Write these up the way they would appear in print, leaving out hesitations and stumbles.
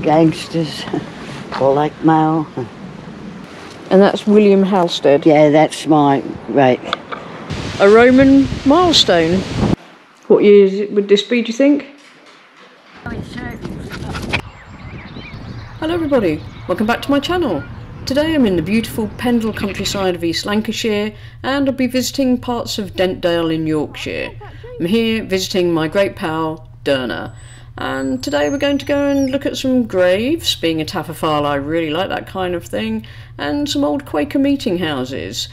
gangsters, or like mail. And that's William Halstead. Yeah, that's my right. A Roman milestone. What year would this be, do you think? Hello everybody, welcome back to my channel. Today I'm in the beautiful Pendle countryside of East Lancashire and I'll be visiting parts of Dentdale in Yorkshire. I'm here visiting my great pal Derna, and today we're going to go and look at some graves. Being a Taffophile, I really like that kind of thing, and some old Quaker meeting houses,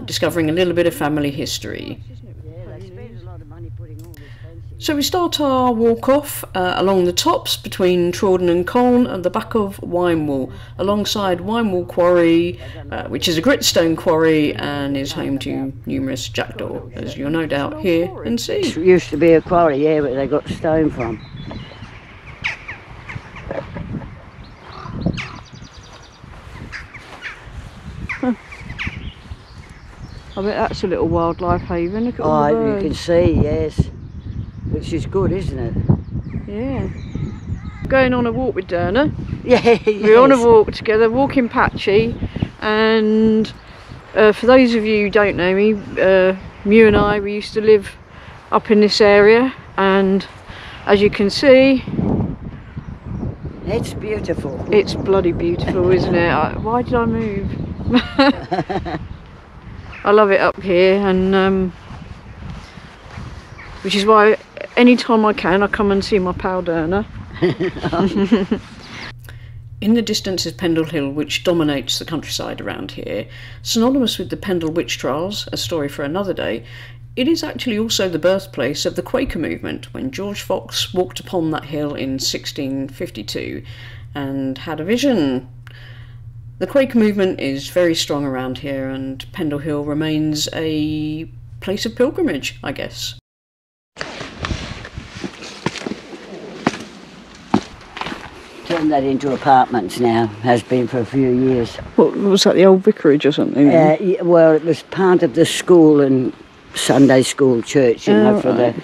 discovering a little bit of family history. So we start our walk off along the tops between Trawden and Colne at the back of Winewall, alongside Winewall Quarry, which is a gritstone quarry and is home to numerous jackdaw, as you'll no doubt hear and see. It used to be a quarry, yeah, where they got stone from. I bet that's a little wildlife haven. Look at all the birds. You can see, yes. Which is good, isn't it? Yeah. Going on a walk with Derna. Yeah, yes. We're on a walk together, walking patchy, and for those of you who don't know me, Mew and I, we used to live up in this area, and as you can see, it's beautiful. It's bloody beautiful, isn't it? Why did I move? I love it up here, and which is why anytime I can, I come and see my pal Derna. In the distance is Pendle Hill, which dominates the countryside around here. Synonymous with the Pendle witch trials, a story for another day, it is actually also the birthplace of the Quaker movement, when George Fox walked upon that hill in 1652 and had a vision. The Quaker movement is very strong around here, and Pendle Hill remains a place of pilgrimage, I guess. Turned that into apartments now, has been for a few years. What was that, the old vicarage or something? Yeah, well, it was part of the school and Sunday school church, you know, for right.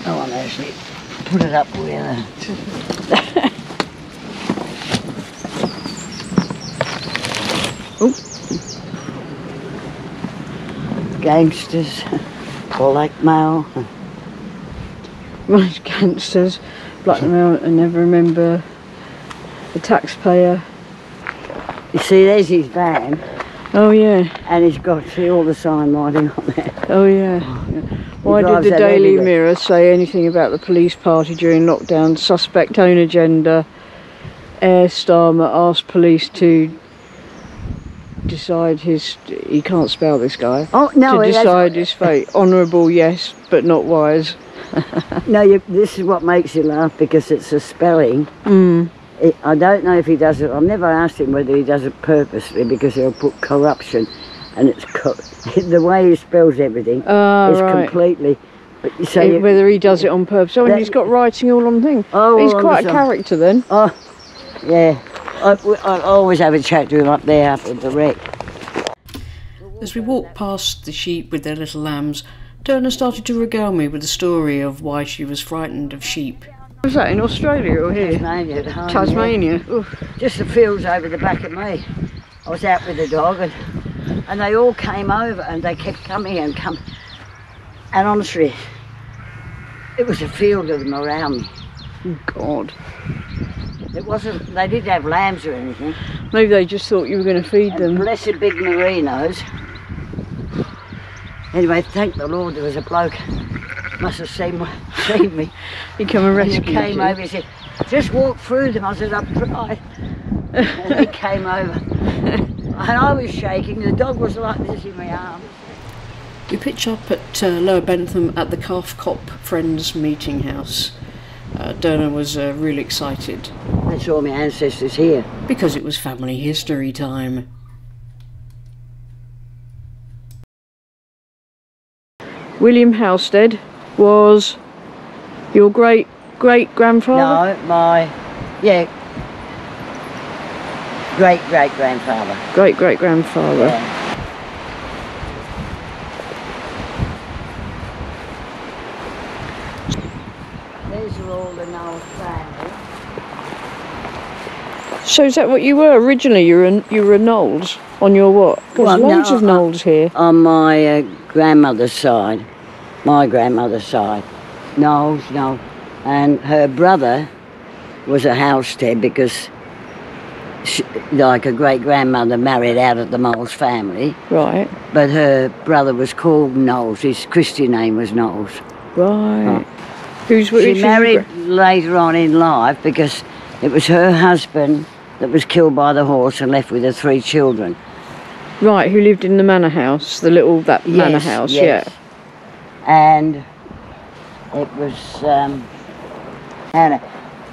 Oh, I'll actually put it up where gangsters, blackmail. Right, gangsters, blackmail, and never remember the taxpayer. You see, there's his van. Oh yeah. And he's got, see, all the sign writing on there. Oh yeah. Why did the Daily Mirror say anything about the police party during lockdown? Suspect own agenda. Air Starmer asked police to decide his... He can't spell, this guy. Oh no, to decide his fate. Honourable, yes, but not wise. No, this is what makes you laugh, because it's a spelling. I don't know if he does it. I've never asked him whether he does it purposely, because he'll put corruption, and it's the way he spells everything is right. completely. But so whether he does it on purpose. Oh, and he's got writing all on the thing. Oh, he's quite a character then. Oh, yeah. I always have a chat to him up there after the wreck. As we walked past the sheep with their little lambs, Derna started to regale me with the story of why she was frightened of sheep. Was that in Australia or here? Tasmania at home. Tasmania. Yeah. Just the fields over the back of me. I was out with the dog, and they all came over, and they kept coming and coming. And honestly, it was a field of them around me. Oh God. It wasn't, they didn't have lambs or anything. Maybe they just thought you were going to feed them. Blessed big merinos. Anyway, thank the Lord there was a bloke. Must have seen me. He came and rescued you. He came over, he said, just walk through them. I said, I've tried. And he came over. And I was shaking, the dog was like this in my arms. We pitch up at Lower Bentham at the Calf Cop Friends Meeting House. Derna was really excited. I saw my ancestors here. Because it was family history time. William Halstead was your great-great-grandfather? No, my great-great-grandfather. Great-great-grandfather. Yeah. were all the Knowles family. So is that what you were originally? You were a Knowles on your what? There's loads of Knowles here. On my grandmother's side, Knowles, no. And her brother was a Halstead because she, like her great-grandmother married out of the Knowles family. Right. But her brother was called Knowles. His Christian name was Knowles. Right. She married later on in life because it was her husband that was killed by the horse and left with her 3 children. Right, who lived in the manor house, manor house, yes. yeah. And it was Hannah.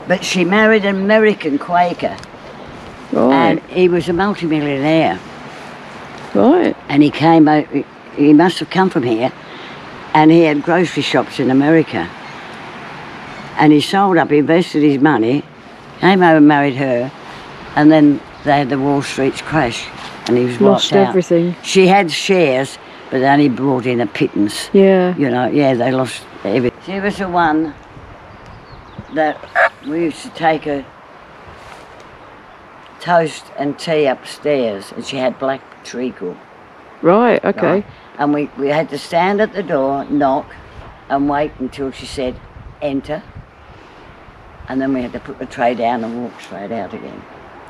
But she married an American Quaker. Right. And he was a multimillionaire. Right. And he came out, he must have come from here, and he had grocery shops in America. And he sold up, invested his money, came over and married her, and then they had the Wall Street crash, and he was lost wiped out. Everything. She had shares, but they only brought in a pittance. Yeah. You know, yeah, they lost everything. She was the one that we used to take her toast and tea upstairs, and she had black treacle. Right, okay. Right? And we had to stand at the door, knock, and wait until she said, enter. And then we had to put the tray down and walk straight out again.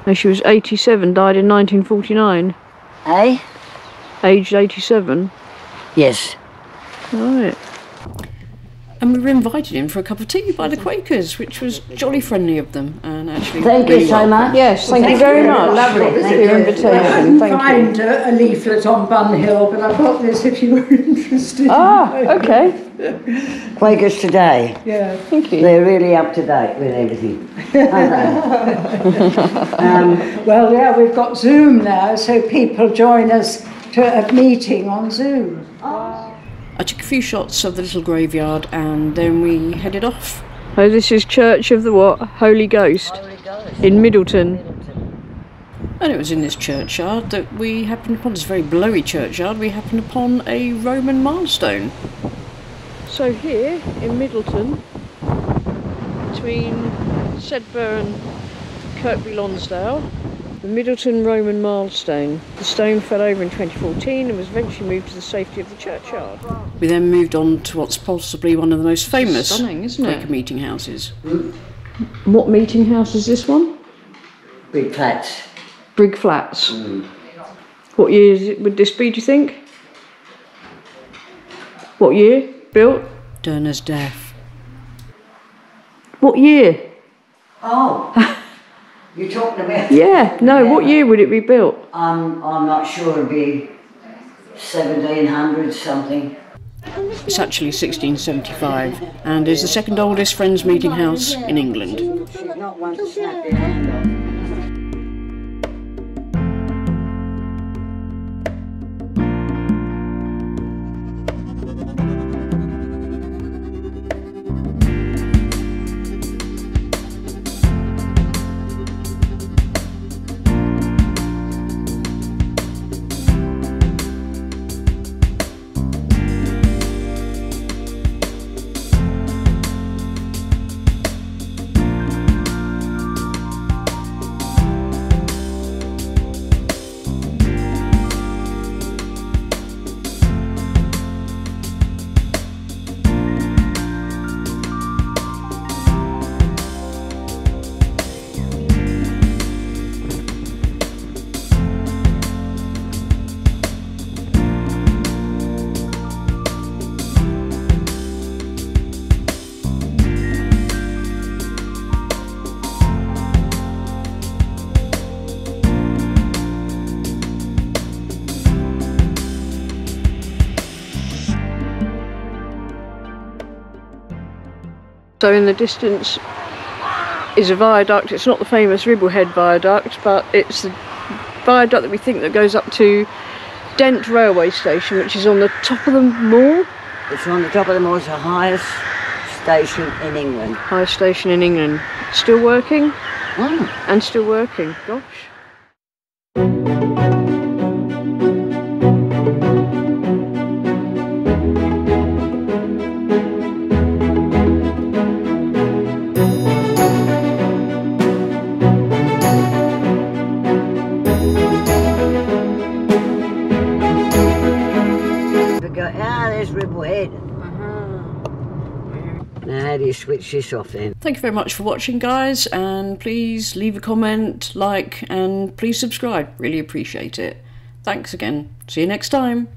And she was 87, died in 1949. Eh? Aged 87. Yes. Right. And we were invited in for a cup of tea by the Quakers, which was jolly friendly of them, and actually Thank you so much. Yes, thank you very much. Lovely. For Thank your you. invitation. Thank Find you. a leaflet on Pendle Hill, but I've got this if you were interested. Ah, okay. Quakers today. Yeah. Thank you. They're really up to date with everything, aren't they? Well, yeah, we've got Zoom now, so people join us to a meeting on Zoom. I took a few shots of the little graveyard and then we headed off. Oh, this is Church of the what? Holy Ghost. Holy Ghost. In Middleton. And it was in this churchyard that we happened upon, this very blowy churchyard, we happened upon a Roman milestone. So here in Middleton, between Sedbergh and Kirkby Lonsdale, the Middleton Roman milestone. The stone fell over in 2014 and was eventually moved to the safety of the churchyard. We then moved on to what's possibly one of the most famous Quaker Meeting Houses. What meeting house is this one? Big flats. Brig Flats. What year would this be, do you think? What year? Built? Derna's death. What year? Oh, you're talking about... Yeah, no, what year would it be built? I'm not sure, it'd be 1700 something. It's actually 1675 and is the second oldest Friends Meeting House in England. She's not one to snap your hand off. So in the distance is a viaduct. It's not the famous Ribblehead viaduct, but it's the viaduct that we think that goes up to Dent railway station, which is on the top of the moor. It's on the top of the moor. It's the highest station in England. Highest station in England. Still working? Oh. And still working. Gosh. double head. Now how do you switch this off then? Thank you very much for watching, guys, and please leave a comment, like, and please subscribe. Really appreciate it. Thanks again. See you next time.